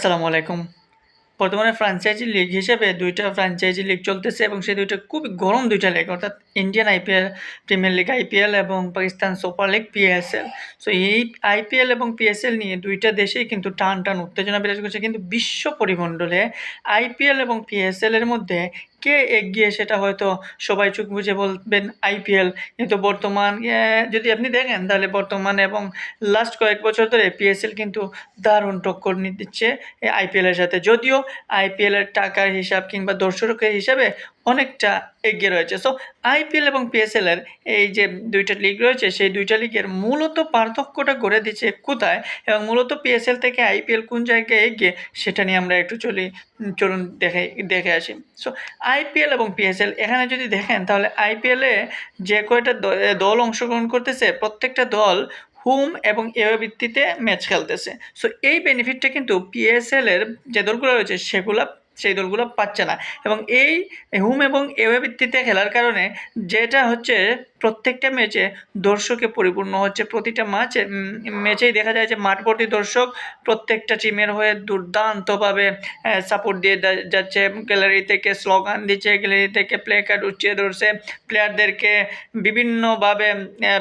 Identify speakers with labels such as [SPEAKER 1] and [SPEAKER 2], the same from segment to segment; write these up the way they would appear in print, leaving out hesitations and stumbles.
[SPEAKER 1] আসসালামু আলাইকুম। বর্তমানে ফ্র্যাঞ্চাইজি লিগ হিসেবে ২ টা ফ্র্যাঞ্চাইজি লিগ চলতেছে এবং সেই ২ টা খুবই গরম ২ টা লিগ, অর্থাৎ Indian IPL premier league IPL এবং Pakistan super league PSL. So এই আইপিএল এবং পিএসএল নিয়ে ২ টা দেশেই কিন্তু টান উত্তেজনা বিরাজ করছে। কিন্তু বিশ্ব পরিমণ্ডলে আইপিএল এবং পিএসএল এর মধ্যে কে এগিয়ে সেটা হয়তো সবাই চোখ বুজে বলবেন আইপিএল। কিন্তু বর্তমান যদি আপনি দেখেন তাহলে বর্তমানে এবং লাস্ট কয়েক বছর ধরে পিএসএল কিন্তু দারুণ টক্কর দিচ্ছে আইপিএলের সাথে। যদিও আইপিএলের টাকার হিসাব কিংবা দর্শকের হিসাবে অনেকটা এগিয়ে রয়েছে। সো আইপিএল এবং পিএসএলের এই যে ২ টা লিগ রয়েছে, সেই ২ টা লিগের মূলত পার্থক্যটা করে দিচ্ছে কোথায় এবং মূলত পিএসএল থেকে আইপিএল কোন জায়গায় এগিয়ে সেটা নিয়ে আমরা একটু চলুন দেখে আসি। সো আইপিএল এবং পিএসএল এখানে যদি দেখেন তাহলে আইপিএলে যে কয়টা দল অংশগ্রহণ করতেছে, প্রত্যেকটা দল হোম এবং এওয়ে ভিত্তিতে ম্যাচ খেলতেছে। সো এই বেনিফিটটা কিন্তু পিএসএল এর যে দলগুলো রয়েছে সেই দলগুলো পাচ্ছে না। এবং এই হোম এবং এওয়ে ভিত্তিতে খেলার কারণে যেটা হচ্ছে, প্রত্যেকটা ম্যাচে দর্শকে পরিপূর্ণ হচ্ছে। প্রতিটা ম্যাচেই দেখা যায় যে মাঠ ভর্তি দর্শক প্রত্যেকটা টিমের হয়ে দুর্দান্তভাবে সাপোর্ট দিয়ে যাচ্ছে। গ্যালারি থেকে স্লোগান দিচ্ছে, গ্যালারি থেকে প্লে কার্ড উঁচিয়ে ধরছে, প্লেয়ারদেরকে বিভিন্নভাবে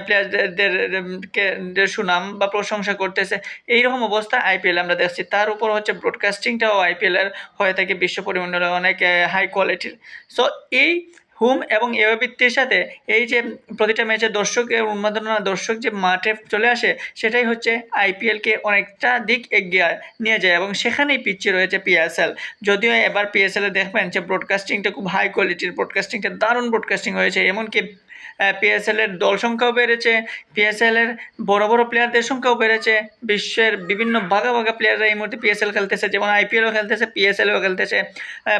[SPEAKER 1] প্লেয়ারদেরকে সুনাম বা প্রশংসা করতেছে। এইরকম অবস্থা আইপিএল আমরা দেখছি। তার উপর হচ্ছে ব্রডকাস্টিংটাও আইপিএলের হয়ে থাকে বিশ্ব পরিমণ্ডলে অনেক হাই কোয়ালিটির। সো এই হোম এবং এওয়ে ভিত্তির সাথে এই যে প্রতিটা ম্যাচে দর্শকের উন্মাদনা, দর্শক যে মাঠে চলে আসে, সেটাই হচ্ছে আইপিএলকে অনেকটা দিক এগিয়ে নিয়ে যায় এবং সেখানেই পিছিয়ে রয়েছে পিএসএল। যদিও এবার পিএসএলে দেখবেন যে ব্রডকাস্টিংটা খুব হাই কোয়ালিটির, ব্রডকাস্টিংটা দারুণ ব্রডকাস্টিং হয়েছে। এমনকি পিএসএলের দল সংখ্যাও বেড়েছে, পিএসএলের বড় প্লেয়ারদের সংখ্যাও বেড়েছে। বিশ্বের বিভিন্ন ভাগা প্লেয়াররা এই মুহূর্তে পিএসএল খেলতেছে, যেমন আইপিএলও খেলতেছে, পিএসএলও খেলতেছে।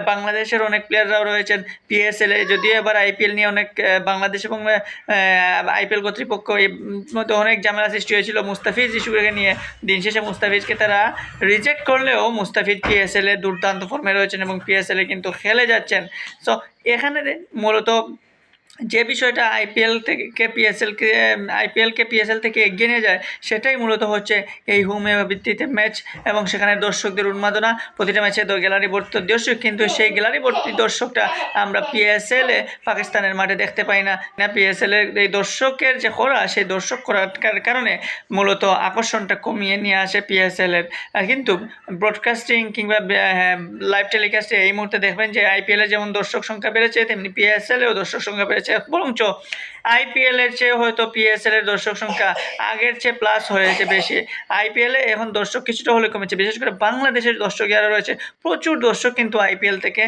[SPEAKER 1] বাংলাদেশের অনেক প্লেয়াররাও রয়েছেন পিএসএলে। যদিও এবার আইপিএল নিয়ে অনেক বাংলাদেশ এবং আইপিএল কর্তৃপক্ষ এর মধ্যে অনেক ঝামেলা সৃষ্টি হয়েছিল মুস্তাফিজ ইস্যুকে নিয়ে। দিন শেষে মুস্তাফিজকে তারা রিজেক্ট করলেও মুস্তাফিজ পিএসএলে দুর্দান্ত ফর্মে রয়েছেন এবং পিএসএলে কিন্তু খেলে যাচ্ছেন। সো এখানে মূলত যে বিষয়টা আইপিএলকে পিএসএল থেকে এগিয়ে নিয়ে যায়, সেটাই মূলত হচ্ছে এই হোম ভিত্তিতে ম্যাচ এবং সেখানে দর্শকদের উন্মাদনা। প্রতিটা ম্যাচে গ্যালারি ভর্তি দর্শক, কিন্তু সেই গ্যালারি ভর্তি দর্শকটা আমরা পিএসএলে পাকিস্তানের মাঠে দেখতে পাই না। পিএসএলের এই দর্শকের যে খরা, সেই দর্শক খরার কারণে মূলত আকর্ষণটা কমিয়ে নিয়ে আসে পিএসএলের। কিন্তু ব্রডকাস্টিং কিংবা লাইভ টেলিকাস্টে এই মুহূর্তে দেখবেন যে আইপিএলে যেমন দর্শক সংখ্যা বেড়েছে, তেমনি পিএসএলেও দর্শক সংখ্যা বেড়েছে। বরঞ্চ আইপিএলের চেয়ে হয়তো পিএসএলের দর্শক সংখ্যা আগের চেয়ে প্লাস হয়েছে বেশি। আইপিএলে এখন দর্শক কিছুটা হলে কমেছে, বিশেষ করে বাংলাদেশের দর্শক যারা রয়েছে, প্রচুর দর্শক কিন্তু আইপিএল থেকে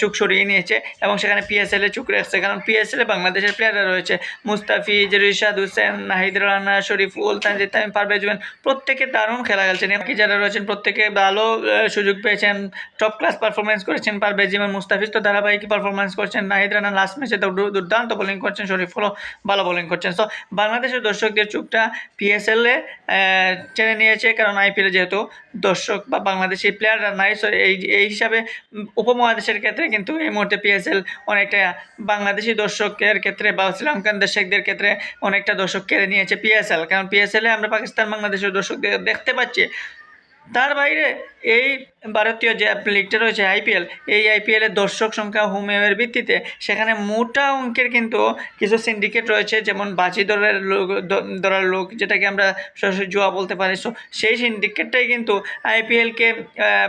[SPEAKER 1] চোখ সরিয়ে নিয়েছে এবং সেখানে পিএসএলে চোখ রাখছে। কারণ পিএসএলে বাংলাদেশের প্লেয়াররা রয়েছে, মুস্তাফিজ, রিশাদ হোসেন, নাহিদ রানা, শরীফুল, তানজিদ তামিম, পারভেজ হোসেন, প্রত্যেকে দারুণ খেলা খেলছেন। বাকি যারা রয়েছেন প্রত্যেকে ভালো সুযোগ পেয়েছেন, টপ ক্লাস পারফরমেন্স করেছেন। পারভেজ হোসেন, মুস্তাফিজ তো ধারাবাহিক পারফরমেন্স করছেন, নাহিদ রানা লাস্ট ম্যাচে দুর্দান্ত বোলিং করছেন, শরীফুলও ভালো বোলিং করছেন। সো বাংলাদেশের দর্শকদের চোখটা পিএসএলে টেনে নিয়েছে, কারণ আইপিএলে যেহেতু দর্শক বা বাংলাদেশি প্লেয়াররা নাই। সো এই হিসাবে উপমহাদেশের ক্ষেত্রে কিন্তু এই মুহূর্তে পিএসএল অনেকটা বাংলাদেশি দর্শকের ক্ষেত্রে বা শ্রীলঙ্কান দর্শকদের ক্ষেত্রে অনেকটা দর্শক কেড়ে নিয়েছে পিএসএল। কারণ পিএসএলে আমরা পাকিস্তান বাংলাদেশের দর্শকদের দেখতে পাচ্ছি। তার বাইরে এই ভারতীয় যে লিগটা রয়েছে আইপিএল, এই আইপিএলের দর্শক সংখ্যা হোম এর ভিত্তিতে সেখানে মোটা অঙ্কের কিন্তু কিছু সিন্ডিকেট রয়েছে, যেমন বাজি ধরার লোক, যেটাকে আমরা সরাসরি জুয়া বলতে পারি। সো সেই সিন্ডিকেটটাই কিন্তু আইপিএলকে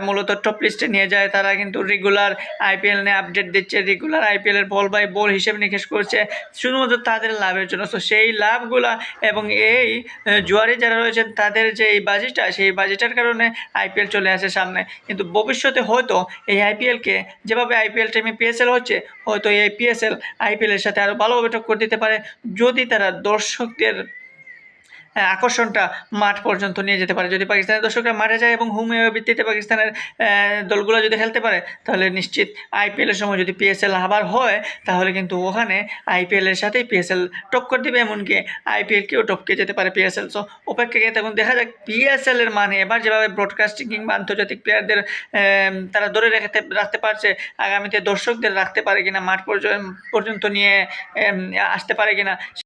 [SPEAKER 1] মূলত টপ লিস্টে নিয়ে যায়। তারা কিন্তু রেগুলার আইপিএল নিয়ে আপডেট দিচ্ছে, রেগুলার আইপিএলের বল বাই বল হিসেব নিকেশ করছে শুধুমাত্র তাদের লাভের জন্য। সো সেই লাভগুলা এবং এই জুয়ারি যারা রয়েছেন তাদের যে এই বাজিটা, সেই বাজিটার কারণে আইপিএল চলে আসে সামনে। কিন্তু ভবিষ্যতে হয়তো এই আইপিএলকে যেভাবে আইপিএল টাইমে পিএসএল হচ্ছে, হয়তো এই পিএসএল আইপিএলের সাথে আরও ভালোভাবে টক্কর দিতে পারে, যদি তারা দর্শকদের আকর্ষণটা মাঠ পর্যন্ত নিয়ে যেতে পারে। যদি পাকিস্তানের দর্শকরা মাঠে যায় এবং হোম এওয়ে ভিত্তিতে পাকিস্তানের দলগুলো যদি খেলতে পারে, তাহলে নিশ্চিত আইপিএলের সময় যদি পিএসএল আবার হয়, তাহলে কিন্তু ওখানে আইপিএলের সাথেই পিএসএল টক্কর দেবে, এমনকি আইপিএলকেও টপকে যেতে পারে পিএসএল। সো অপেক্ষাকে তখন দেখা যাক পিএসএলের মানে এবার যেভাবে ব্রডকাস্টিং কিংবা আন্তর্জাতিক প্লেয়ারদের তারা ধরে রাখতে পারছে, আগামীতে দর্শকদের রাখতে পারে কিনা, মাঠ পর্যন্ত নিয়ে আসতে পারে কিনা।